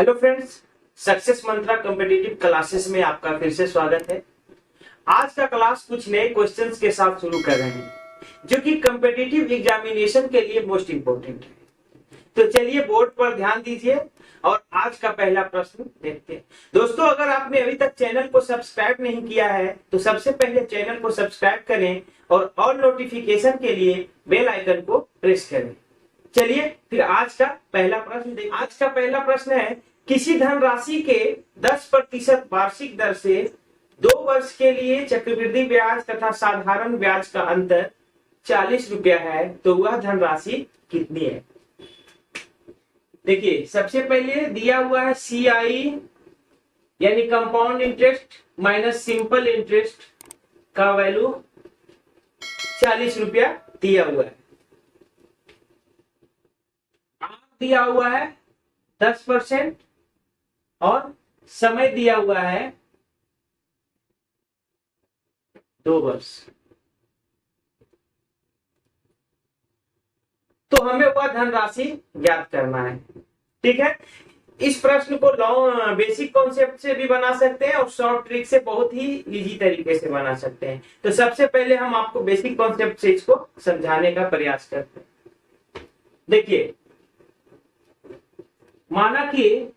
Hello friends, success मंत्रा competitive classes में आपका फिर से स्वागत है। आज का क्लास कुछ नए क्वेश्चंस के साथ शुरू कर रहे हैं जो कि कॉम्पिटिटिव एग्जामिनेशन के लिए मोस्ट इंपोर्टेंट है। तो चलिए बोर्ड पर ध्यान दीजिए और आज का पहला प्रश्न देखते हैं। दोस्तों, अगर आपने अभी तक चैनल को सब्सक्राइब नहीं किया है तो सबसे पहले चैनल को सब्सक्राइब करें और ऑल नोटिफिकेशन के लिए बेल आइकन को प्रेस करें। चलिए फिर आज का पहला प्रश्न देखिए। आज का पहला प्रश्न है, किसी धनराशि के 10% वार्षिक दर से 2 वर्ष के लिए चक्रवृद्धि ब्याज तथा साधारण ब्याज का अंतर 40 रुपया है तो वह धनराशि कितनी है। देखिए, सबसे पहले दिया हुआ है CI यानी compound interest minus simple interest का वैल्यू 40 रुपया दिया हुआ है। दिया हुआ है 10% और समय दिया हुआ है 2 वर्ष। तो हमें वह धनराशि ज्ञात करना है। ठीक है, इस प्रश्न को बेसिक कॉन्सेप्ट से भी बना सकते हैं और शॉर्ट ट्रिक से बहुत ही इजी तरीके से बना सकते हैं। तो सबसे पहले हम आपको बेसिक कॉन्सेप्ट से इसको समझाने का प्रयास करते हैं। देखिए, माना कि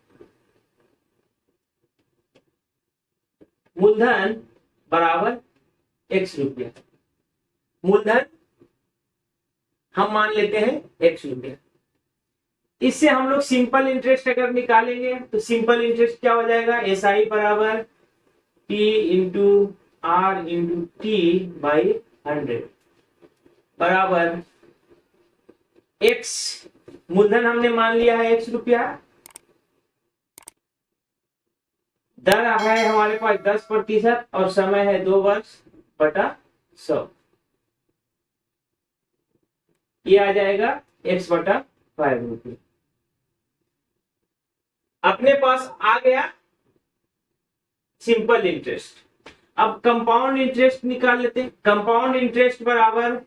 मूलधन बराबर x रुपया, मूलधन हम मान लेते हैं x रुपया। इससे हम लोग सिंपल इंटरेस्ट अगर निकालेंगे तो सिंपल इंटरेस्ट क्या हो जाएगा, SI बराबर P into R into T by 100 बराबर x, मूलधन हमने मान लिया है x रुपया, दर है हमारे पास 10% और समय है 2 वर्ष बटा 100। ये आ जाएगा x बटा 5 रुपये। अपने पास आ गया सिंपल इंटरेस्ट। अब कंपाउंड इंटरेस्ट निकाल लेते हैं। कंपाउंड इंटरेस्ट बराबर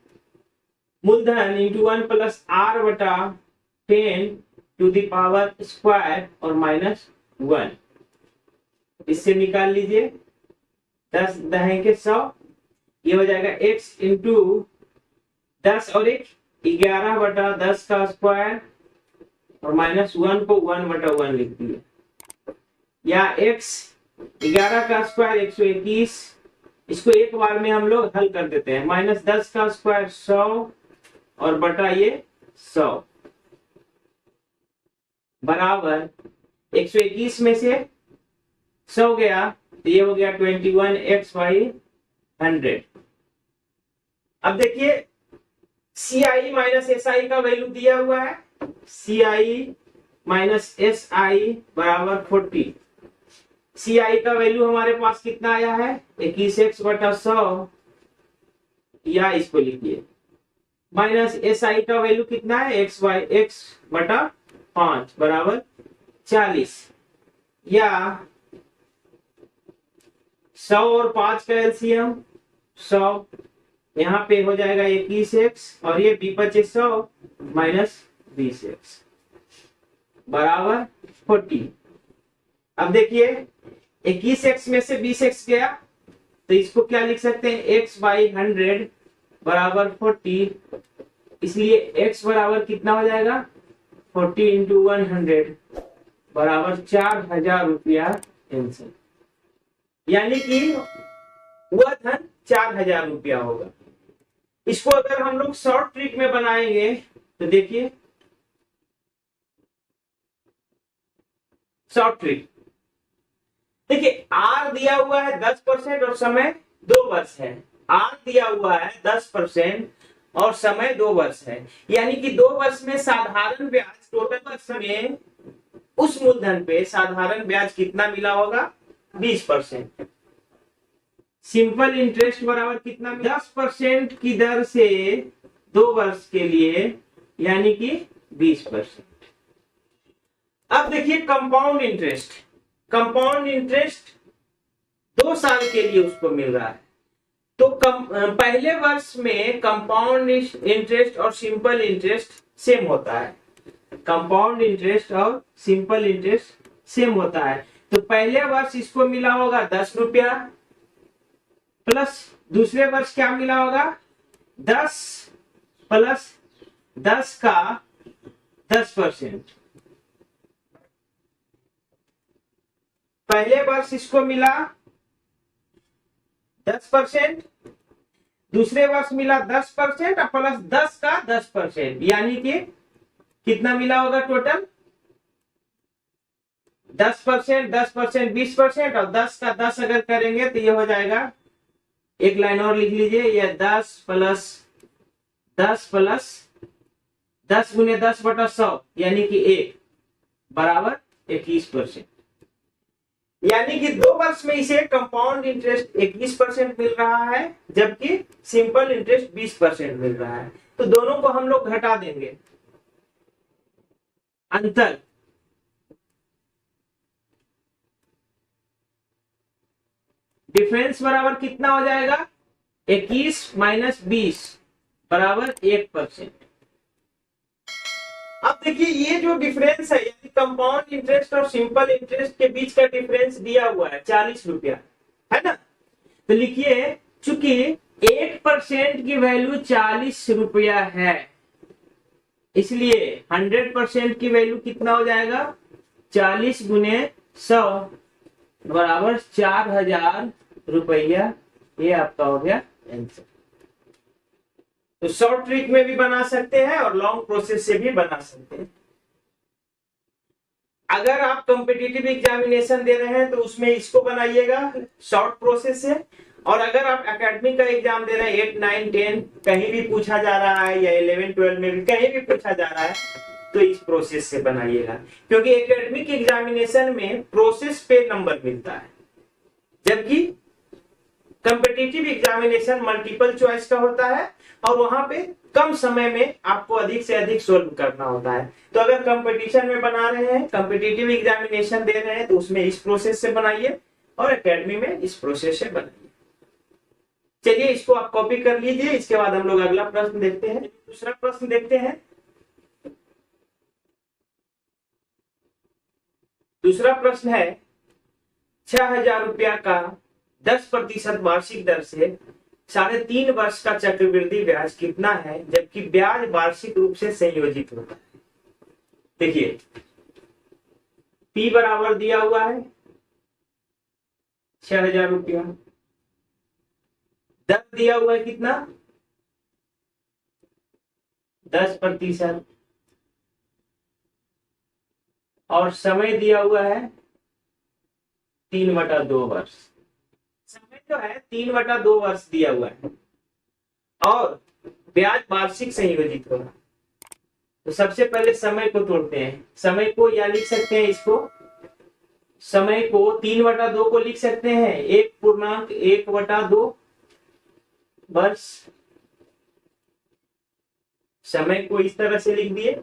मूलधन इंटू 1 प्लस R बटा 10 टू द पावर स्क्वायर और माइनस 1। इससे निकाल लीजिए 10 दहें के 100, ये हो जाएगा x इंटू 10 और 1 11 बटा 10 का स्क्वायर और माइनस 1 को 1 बटा 1 लिख दिए, या x 11 का स्क्वायर 121। इसको एक बार में हम लोग हल कर देते हैं। माइनस 10 का स्क्वायर 100 और बटा ये 100 बराबर 121 में से 100 गया तो ये हो गया 21x बाई 100। अब देखिए CI माइनस SI का वैल्यू दिया हुआ है, CI माइनस SI बराबर 40। CI का वैल्यू हमारे पास कितना आया है 21x बटा 100, या इसको लिखिए माइनस SI का वैल्यू कितना है x बटा 5 बराबर 40, या 100 और 5 का एलसीएम 100, यहाँ पे हो जाएगा 21x और ये b बचे 100 माइनस 20x बराबर 40। अब देखिए 21x में से 20x गया तो इसको क्या लिख सकते हैं, x बाई 100 बराबर 40। इसलिए x बराबर कितना हो जाएगा 40 इंटू 100 बराबर 4000 रुपया आंसर, यानी कि वह धन 4000 रुपया होगा। इसको अगर हम लोग शॉर्ट ट्रिक में बनाएंगे तो देखिए शॉर्ट ट्रिक, देखिए R दिया हुआ है 10% और समय 2 वर्ष है। R दिया हुआ है 10% और समय 2 वर्ष है, यानी कि 2 वर्ष में साधारण ब्याज, टोटल वर्ष में उस मूलधन पे साधारण ब्याज कितना मिला होगा 20%। सिंपल इंटरेस्ट बराबर कितना, 10% की दर से 2 वर्ष के लिए, यानी कि 20%। अब देखिए कंपाउंड इंटरेस्ट, कंपाउंड इंटरेस्ट 2 साल के लिए उसको मिल रहा है। तो पहले वर्ष में कंपाउंड इंटरेस्ट और सिंपल इंटरेस्ट सेम होता है। कंपाउंड इंटरेस्ट और सिंपल इंटरेस्ट सेम होता है। तो पहले वर्ष इसको मिला होगा 10 रुपया, प्लस दूसरे वर्ष क्या मिला होगा 10 प्लस 10 का 10%। पहले वर्ष इसको मिला 10%, दूसरे वर्ष मिला 10% और प्लस 10 का 10%, यानी कि कितना मिला होगा टोटल 10%, 10%, 20% और 10 का 10 अगर करेंगे तो ये हो जाएगा, एक लाइन और लिख लीजिए, ये 10 प्लस 10 गुने 10/100 यानी कि 1 बराबर 21%। यानी कि 2 वर्ष में इसे कंपाउंड इंटरेस्ट 21% मिल रहा है, जबकि सिंपल इंटरेस्ट 20% मिल रहा है। तो दोनों को हम लोग घटा देंगे, अंतर डिफरेंस बराबर कितना हो जाएगा 21 माइनस 20 बराबर 1%। अब देखिए ये जो डिफरेंस है, यानी कंपाउंड इंटरेस्ट और सिंपल इंटरेस्ट के बीच का डिफरेंस दिया हुआ है 40 रुपया, है ना। तो लिखिए चूंकि 1% की वैल्यू 40 रुपया है, इसलिए 100% की वैल्यू कितना हो जाएगा 40 गुने 100 बराबर 4000 रुपया। ये आपका हो गया आंसर। तो शॉर्ट ट्रिक में भी बना सकते हैं और लॉन्ग प्रोसेस से भी बना सकते हैं। अगर आप कॉम्पिटिटिव एग्जामिनेशन दे रहे हैं तो उसमें इसको बनाइएगा शॉर्ट प्रोसेस से, और अगर आप एकेडमिक का एग्जाम दे रहे हैं 8, 9, 10 कहीं भी पूछा जा रहा है, या 11, 12 में भी कहीं भी पूछा जा रहा है, तो इस प्रोसेस से बनाइएगा। क्योंकि एकेडमिक एग्जामिनेशन में प्रोसेस पे नंबर मिलता है, जबकि कॉम्पिटिटिव एग्जामिनेशन मल्टीपल चॉइस का होता है और वहां पे कम समय में आपको अधिक से अधिक सोल्व करना होता है। तो अगर कंपटीशन में बना रहे हैं, कॉम्पिटिटिव एग्जामिनेशन दे रहे हैं, तो उसमें इस प्रोसेस से बनाइए और एकेडमी में इस प्रोसेस से बनाइए। चलिए इसको आप कॉपी कर लीजिए। इसके बाद हम लोग अगला प्रश्न देखते हैं। दूसरा प्रश्न देखते हैं। दूसरा प्रश्न है 6000 रुपया का 10% वार्षिक दर से 3.5 वर्ष का चक्रवृद्धि ब्याज कितना है, जबकि ब्याज वार्षिक रूप से संयोजित होता है। देखिए P बराबर दिया हुआ है 6000 रुपया, दर दिया हुआ है कितना 10%, और समय दिया हुआ है 3/2 वर्ष। समय जो है 3/2 वर्ष दिया हुआ है और ब्याज वार्षिक संयोजित होगा। तो सबसे पहले समय को तोड़ते हैं। समय को या लिख सकते हैं इसको, समय को 3/2 को लिख सकते हैं 1.1/2 वर्ष। समय को इस तरह से लिख दिए।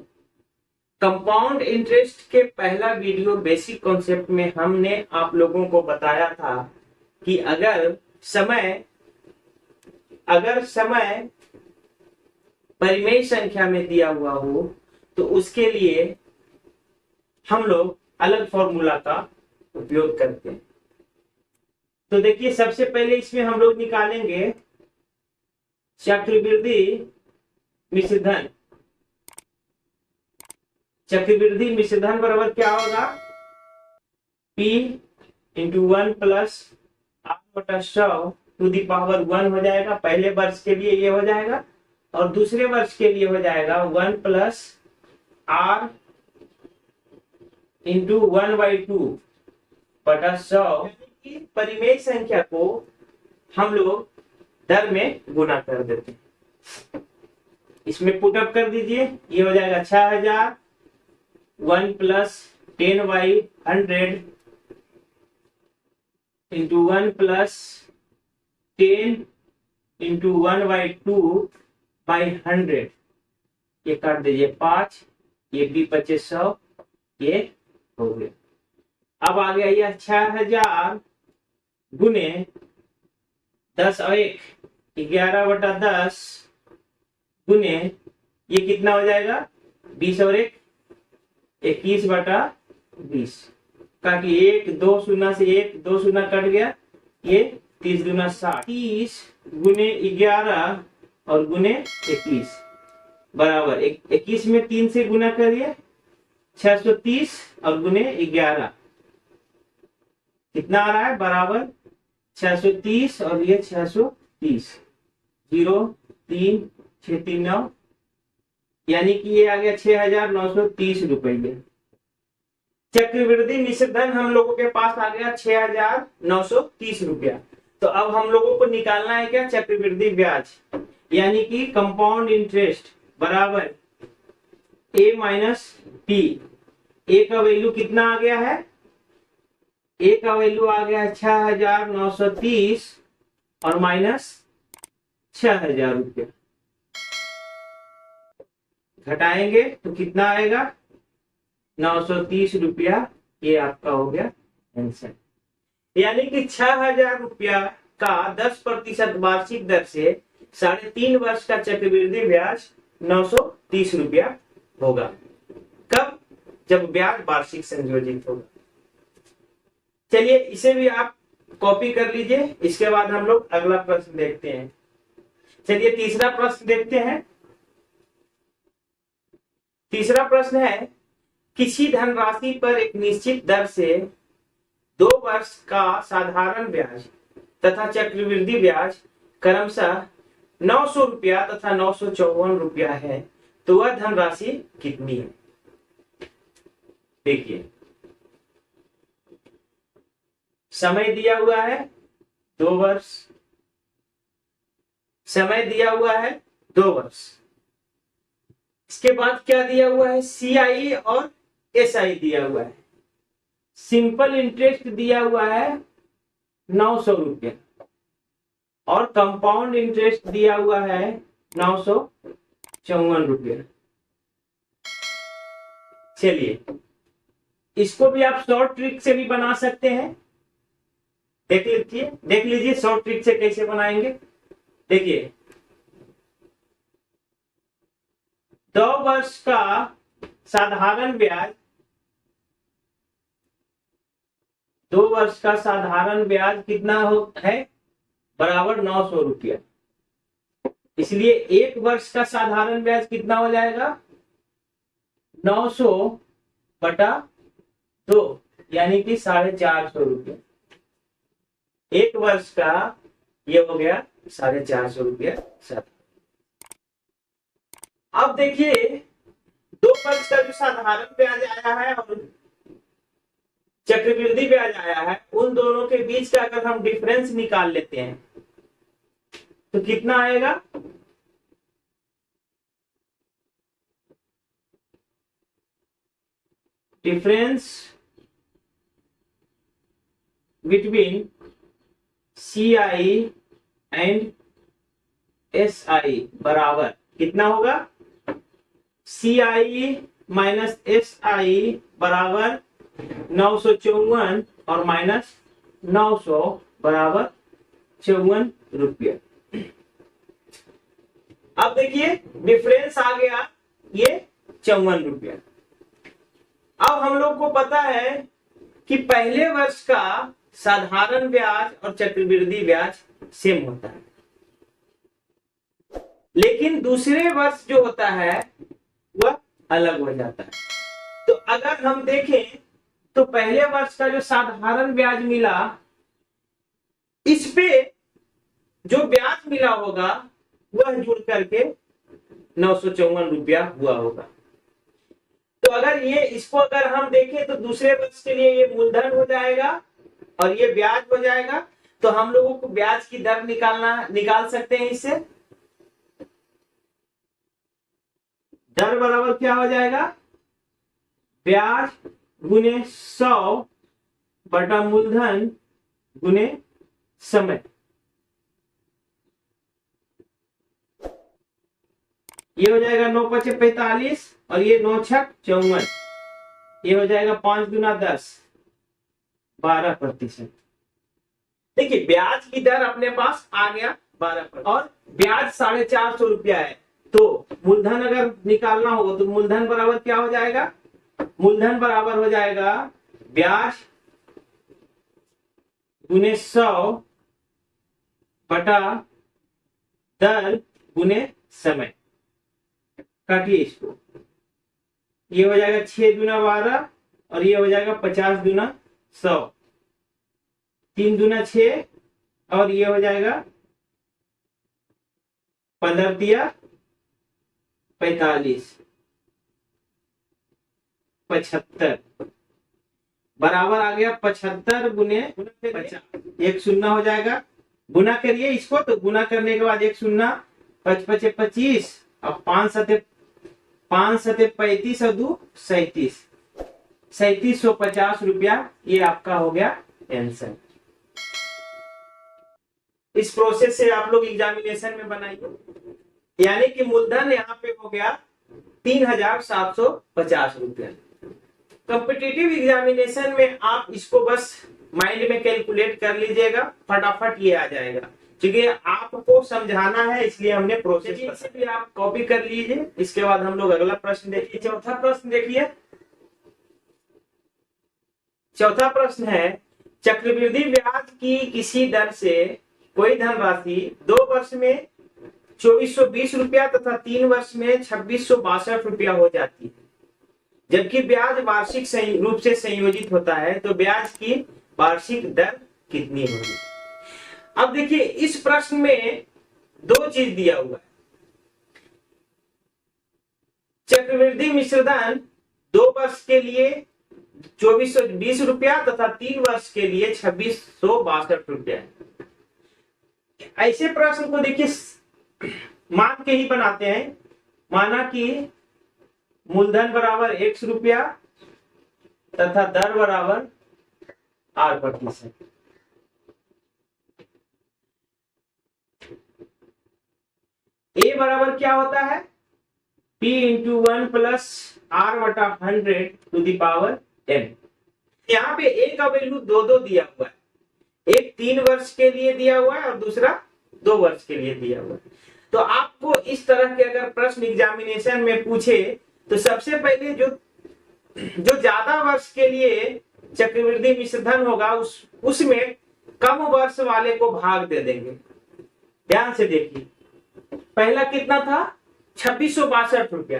कंपाउंड इंटरेस्ट के पहला वीडियो बेसिक कॉन्सेप्ट में हमने आप लोगों को बताया था कि अगर समय परिमेय संख्या में दिया हुआ हो तो उसके लिए हम लोग अलग फॉर्मूला का उपयोग करते हैं। तो देखिए सबसे पहले इसमें हम लोग निकालेंगे चक्रवृद्धि मिश्रधन। चक्रवृद्धि मिश्रधन बराबर क्या होगा P × 1 + R/100 to the power 1 हो जाएगा। पहले वर्ष के लिए ये हो जाएगा और दूसरे वर्ष के लिए हो जाएगा 1 + R × 1/2/100। परिमेय संख्या को हम लोग दर में गुना कर देते हैं। इसमें पुटअप कर दीजिए, ये हो जाएगा 6000 1 + 10/100 × 1 + 10 × 1/2/100। ये काट दीजिए 5, ये भी 2500, ये हो गया। अब आ गया यह 6000 गुने 10 और 1 11/10 गुने ये कितना हो जाएगा 20 और 1 21/20। का कि 1 2 शून्य से 1 2 शून्य कट गया, ये 30 दूना 60, 30 गुने 11 और गुने 21 बराबर 21 में 3 से गुना करिए 630 और गुने 11 कितना आ रहा है बराबर 630 और ये 630 0 3 6 3 9 यानी कि ये आ गया 6,930 रुपये। चक्रवृद्धि मिश्र धन हम लोगों के पास आ गया 6,930 रुपया। तो अब हम लोगों को निकालना है क्या चक्रवृद्धि ब्याज यानी कि कंपाउंड इंटरेस्ट बराबर ए माइनस पी। ए का वैल्यू कितना आ गया है, ए का वैल्यू आ गया है 6,930 और माइनस 6,000 रुपया, घटाएंगे तो कितना आएगा 930 रुपया। ये आपका हो गया आंसर। यानी कि 6,000 रुपया का 10% वार्षिक दर से 3.5 वर्ष का चक्रवृद्धि ब्याज 930 रुपया होगा। कब, जब ब्याज वार्षिक संयोजित होगा। चलिए इसे भी आप कॉपी कर लीजिए। इसके बाद हम लोग अगला प्रश्न देखते हैं। चलिए तीसरा प्रश्न देखते हैं। तीसरा प्रश्न है किसी धनराशि पर एक निश्चित दर से 2 वर्ष का साधारण ब्याज तथा चक्रवृद्धि ब्याज क्रमशः 900 रुपया तथा 954 रुपया है, तो वह धनराशि कितनी है। देखिए समय दिया हुआ है 2 वर्ष, समय दिया हुआ है 2 वर्ष। इसके बाद क्या दिया हुआ है, CI और SI दिया हुआ है। सिंपल इंटरेस्ट दिया हुआ है 900 रुपया और कंपाउंड इंटरेस्ट दिया हुआ है 954 रुपया। चलिए इसको भी आप शॉर्ट ट्रिक से भी बना सकते हैं। देख लीजिए शॉर्ट ट्रिक से कैसे बनाएंगे। देखिए 2 वर्ष का साधारण ब्याज, 2 वर्ष का साधारण ब्याज कितना है बराबर 900 रुपया। इसलिए 1 वर्ष का साधारण ब्याज कितना हो जाएगा 900 बटा 2 यानी कि 450 रुपया। 1 वर्ष का ये हो गया 450 रुपया। अब देखिए 2 वर्ष का जो साधारण ब्याज आया है और चक्रवृद्धि ब्याज आया है, उन दोनों के बीच का अगर हम डिफरेंस निकाल लेते हैं तो कितना आएगा, difference between CI and SI बराबर कितना होगा, CI माइनस SI बराबर 954 और माइनस 900 बराबर 54 रुपया। अब देखिए डिफरेंस आ गया ये 54 रुपया। अब हम लोग को पता है कि पहले वर्ष का साधारण ब्याज और चक्रवृद्धि ब्याज सेम होता है, लेकिन दूसरे वर्ष जो होता है वह अलग हो जाता है। तो अगर हम देखें तो पहले वर्ष का जो साधारण ब्याज मिला, इस पे जो ब्याज मिला होगा वह जुड़ करके 954 रुपया हुआ होगा। तो अगर ये इसको अगर हम देखें तो दूसरे वर्ष के लिए ये मूलधन हो जाएगा और ये ब्याज हो जाएगा। तो हम लोगों को ब्याज की दर निकाल सकते हैं इससे। दर बराबर क्या हो जाएगा, ब्याज गुने 100 बटा मूलधन गुने समय। ये हो जाएगा 9 5 45 और ये 9 6 54। ये हो जाएगा 5 गुना 10 12%। देखिए ब्याज की दर अपने पास आ गया 12% और ब्याज 450 रुपया है। तो मूलधन अगर निकालना होगा तो मूलधन बराबर क्या हो जाएगा, मूलधन बराबर हो जाएगा ब्याज गुने 100 बटा दर गुने समय। काटिए इसको, ये हो जाएगा 6 दूना 12 और ये हो जाएगा 50 दूना 100, 3 दूना 6 और ये हो जाएगा 15 दिया 45, 75 बराबर आ गया 75 गुने 50, एक शून्य हो जाएगा। गुना करिए इसको, तो गुना करने के बाद एक शून्य, 5 5 25 और 5 7 35 और 2 37, 3750 रुपया ये आपका हो गया आंसर। इस प्रोसेस से आप लोग एग्जामिनेशन में बनाइए, यानी कि मूलधन यहाँ पे हो गया 3750 रुपया। कॉम्पिटिटिव एग्जामिनेशन में आप इसको बस माइंड में कैलकुलेट कर लीजिएगा, फटाफट ये आ जाएगा, क्योंकि आपको समझाना है इसलिए हमने प्रोसेस से भी आप कॉपी कर लीजिए। इसके बाद हम लोग अगला प्रश्न देखिए। चौथा प्रश्न देखिए, चौथा प्रश्न है चक्रवृद्धि ब्याज की किसी दर से कोई धनराशि 2 वर्ष में 2420 रुपया तथा 3 वर्ष में 2662 रुपया हो जाती है, जबकि ब्याज वार्षिक रूप से संयोजित होता है, तो ब्याज की वार्षिक दर कितनी होगी। अब देखिए इस प्रश्न में 2 चीज दिया हुआ है। चक्रवृद्धि मिश्रधन 2 वर्ष के लिए 2420 रुपया तथा 3 वर्ष के लिए 2662 रुपया। ऐसे प्रश्न को देखिए मान के ही बनाते हैं। माना कि मूलधन बराबर x रुपया तथा दर बराबर R%। A बराबर क्या होता है, P इंटू 1 प्लस R बटा 100 टू द पावर n। यहाँ पे A का वैल्यू 2 दिया हुआ है, एक 3 वर्ष के लिए दिया हुआ है और दूसरा 2 वर्ष के लिए दिया हुआ है। तो आपको इस तरह के अगर प्रश्न एग्जामिनेशन में पूछे तो सबसे पहले जो ज्यादा वर्ष के लिए चक्रवृद्धि मिश्रधन होगा उसमें कम वर्ष वाले को भाग दे देंगे। ध्यान से देखिए, पहला कितना था 2662 रुपया,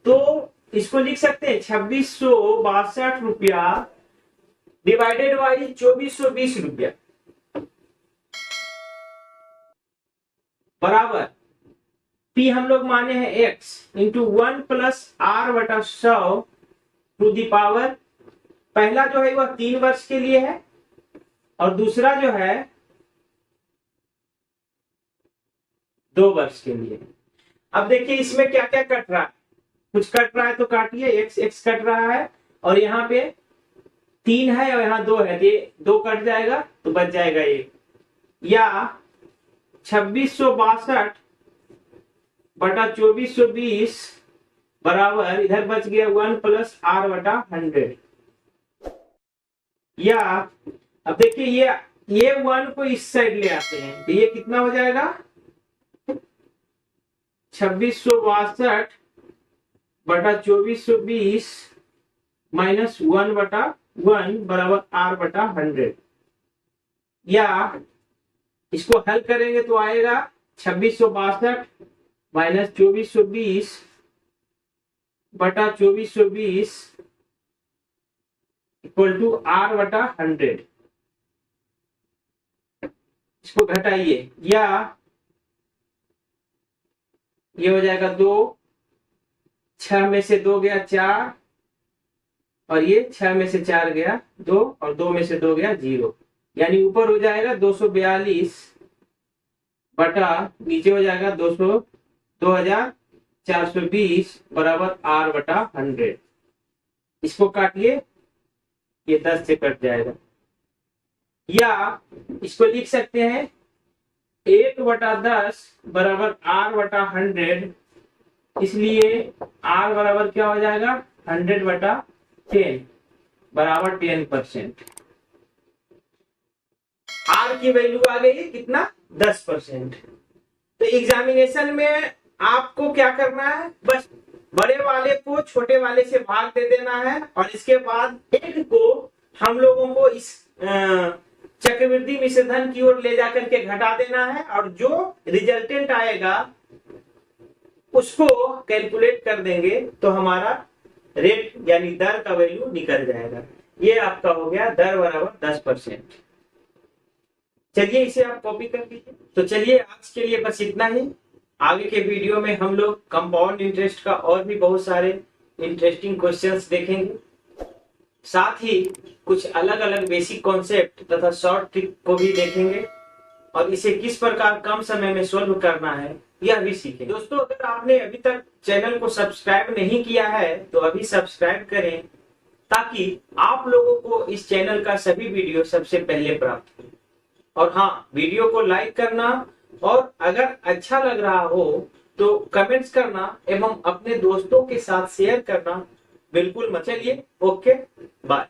तो इसको लिख सकते हैं 2662 रुपया डिवाइडेड बाई 2420 रुपया बराबर P हम लोग माने हैं x इंटू 1 प्लस R बटा 100 टू दी पावर, पहला जो है वह 3 वर्ष के लिए है और दूसरा जो है 2 वर्ष के लिए। अब देखिए इसमें क्या क्या कट रहा है, कुछ कट रहा है तो काटिए, x कट रहा है और यहाँ पे 3 है और यहाँ 2 है, तो 2 कट जाएगा तो बच जाएगा 1, या 2662 बटा 2420 बराबर इधर बच गया 1 प्लस R बटा 100, या अब देखिए ये 1 को इस साइड ले आते हैं तो ये कितना हो जाएगा 2662 बटा 2420 माइनस 1 बटा 1 बराबर R बटा 100, या इसको हल करेंगे तो आएगा 2662 माइनस 2420 बटा 2420 इक्वल टू R बटा 100। इसको घटाइए, या ये हो जाएगा 2, 6 में से 2 गया 4 और ये 6 में से 4 गया 2 और 2 में से 2 गया 0, यानी ऊपर हो जाएगा 242 बटा नीचे हो जाएगा 2420 बराबर R बटा 100। इसको काटिए, ये 10 से कट जाएगा, या इसको लिख सकते हैं 1 बटा 10 बराबर R बटा 100, इसलिए R बराबर क्या हो जाएगा 100 बटा 10 बराबर 10%। R की वैल्यू आ गई कितना 10%। तो एग्जामिनेशन में आपको क्या करना है, बस बड़े वाले को छोटे वाले से भाग दे देना है और इसके बाद एक को हम लोगों को इस चक्रवृद्धि मिश्र धन की ओर ले जाकर के घटा देना है और जो रिजल्टेंट आएगा उसको कैलकुलेट कर देंगे तो हमारा रेट यानी दर का वैल्यू निकल जाएगा। ये आपका हो गया दर बराबर 10%। चलिए इसे आप कॉपी कर लीजिए। तो चलिए आज के लिए बस इतना ही। आगे के वीडियो में हम लोग कंपाउंड इंटरेस्ट का और भी बहुत सारे इंटरेस्टिंग क्वेश्चंस देखेंगे, साथ ही कुछ अलग अलग बेसिक कॉन्सेप्ट तथा शॉर्ट ट्रिक को भी देखेंगे और इसे किस प्रकार कम समय में सॉल्व करना है यह भी सीखेंगे। दोस्तों, अगर आपने अभी तक चैनल को सब्सक्राइब नहीं किया है तो अभी सब्सक्राइब करें ताकि आप लोगों को इस चैनल का सभी वीडियो सबसे पहले प्राप्त हो। और हाँ, वीडियो को लाइक करना और अगर अच्छा लग रहा हो तो कमेंट्स करना एवं अपने दोस्तों के साथ शेयर करना बिल्कुल मत। चलिए, ओके, बाय।